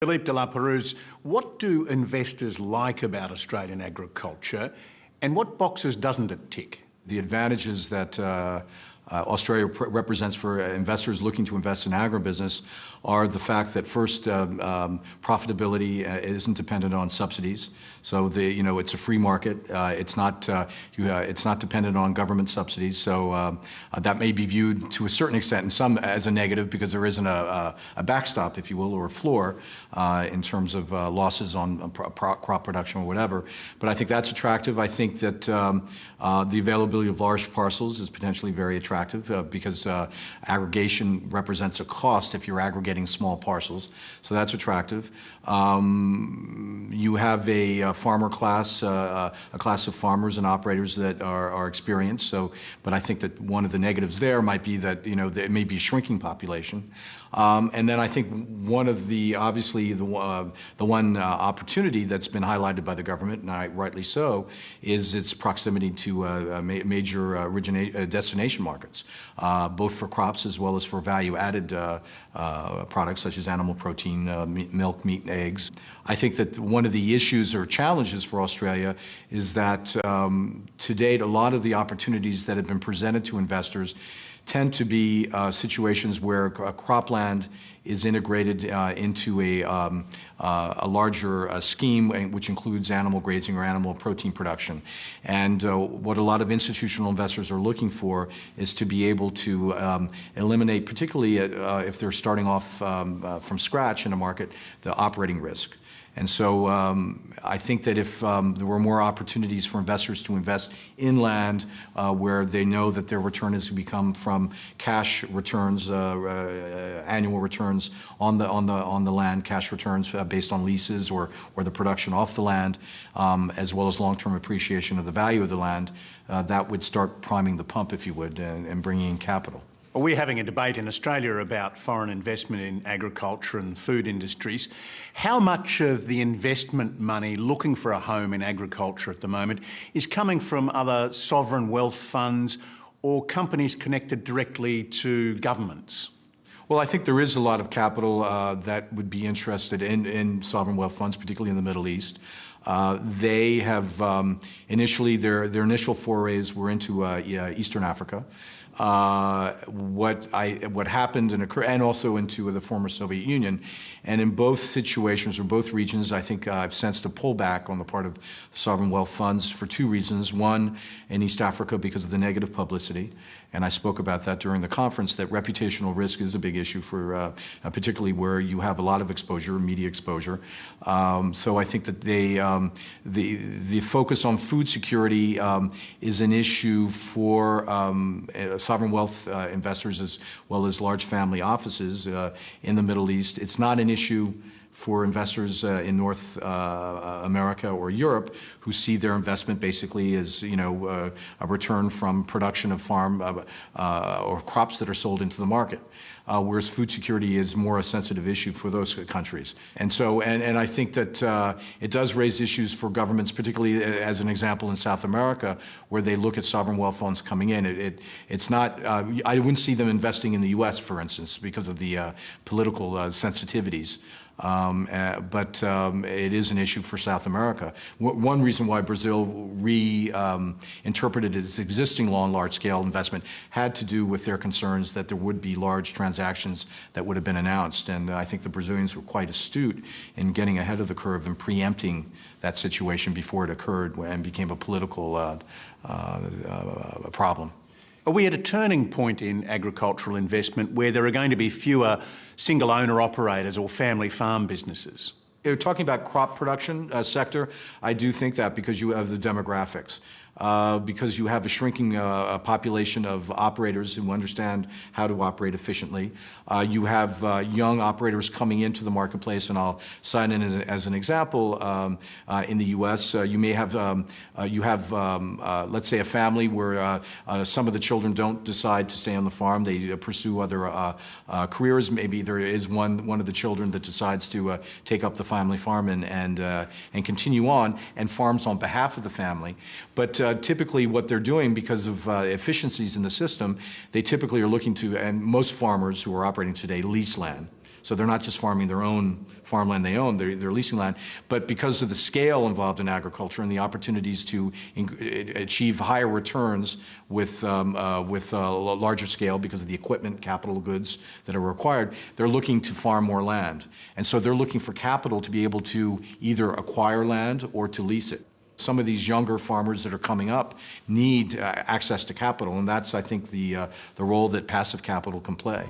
Philippe de Laperouse, what do investors like about Australian agriculture and what boxes doesn't it tick? The advantages that Australia represents for investors looking to invest in agribusiness are the fact that first, profitability isn't dependent on subsidies. So it's a free market. It's not dependent on government subsidies. So that may be viewed to a certain extent, in some as a negative, because there isn't a backstop, if you will, or a floor in terms of losses on crop production or whatever. But I think that's attractive. I think that the availability of large parcels is potentially very attractive. Because aggregation represents a cost if you're aggregating small parcels. So that's attractive. You have a farmer class, a class of farmers and operators that are experienced. But I think that one of the negatives there might be that there may be a shrinking population. And then I think one of the, obviously, the one opportunity that's been highlighted by the government, and rightly so, is its proximity to major destination markets, both for crops as well as for value-added products such as animal protein, milk, meat, and eggs. I think that one of the issues or challenges for Australia is that to date, a lot of the opportunities that have been presented to investors tend to be situations where cropland is integrated into a larger scheme, which includes animal grazing or animal protein production. And what a lot of institutional investors are looking for is to be able to eliminate, particularly if they're starting off from scratch in a market, the operating risk. And so I think that if there were more opportunities for investors to invest in land where they know that their return is to come from cash returns, annual returns on the land, cash returns based on leases or the production off the land, as well as long-term appreciation of the value of the land, that would start priming the pump, if you would, and bringing in capital. Well, we're having a debate in Australia about foreign investment in agriculture and food industries. How much of the investment money looking for a home in agriculture at the moment is coming from other sovereign wealth funds or companies connected directly to governments? Well, I think there is a lot of capital that would be interested in sovereign wealth funds, particularly in the Middle East. They have initially, their initial forays were into Eastern Africa. What happened and occurred, and also into the former Soviet Union, and in both situations or both regions, I think I've sensed a pullback on the part of sovereign wealth funds for two reasons. One, in East Africa because of the negative publicity, and I spoke about that during the conference, that reputational risk is a big issue for particularly where you have a lot of exposure, media exposure. So I think that the focus on food security is an issue for sovereign wealth investors as well as large family offices in the Middle East. It's not an issue for investors in North America or Europe who see their investment basically as a return from production of farm or crops that are sold into the market. Whereas food security is more a sensitive issue for those countries. And so, and I think that it does raise issues for governments, particularly as an example in South America, where they look at sovereign wealth funds coming in. It's not, I wouldn't see them investing in the US, for instance, because of the political sensitivities. But it is an issue for South America. One reason why Brazil reinterpreted its existing law on large-scale investment had to do with their concerns that there would be large transactions that would have been announced. And I think the Brazilians were quite astute in getting ahead of the curve and preempting that situation before it occurred and became a political problem. Are we at a turning point in agricultural investment where there are going to be fewer single owner operators or family farm businesses? You're talking about crop production sector. I do think that because you have the demographics. Because you have a shrinking population of operators who understand how to operate efficiently. You have young operators coming into the marketplace, and I'll cite in as an example, in the U.S., you may have, let's say, a family where some of the children don't decide to stay on the farm. They pursue other careers. Maybe there is one of the children that decides to take up the family farm and continue on and farms on behalf of the family. But typically what they're doing, because of efficiencies in the system, they typically are looking to, and most farmers who are operating today lease land. So they're not just farming their own farmland they own, they're leasing land. But because of the scale involved in agriculture and the opportunities to achieve higher returns with a larger scale because of the equipment, capital goods that are required, they're looking to farm more land. And so they're looking for capital to be able to either acquire land or to lease it. Some of these younger farmers that are coming up need access to capital, and that's, I think, the role that passive capital can play.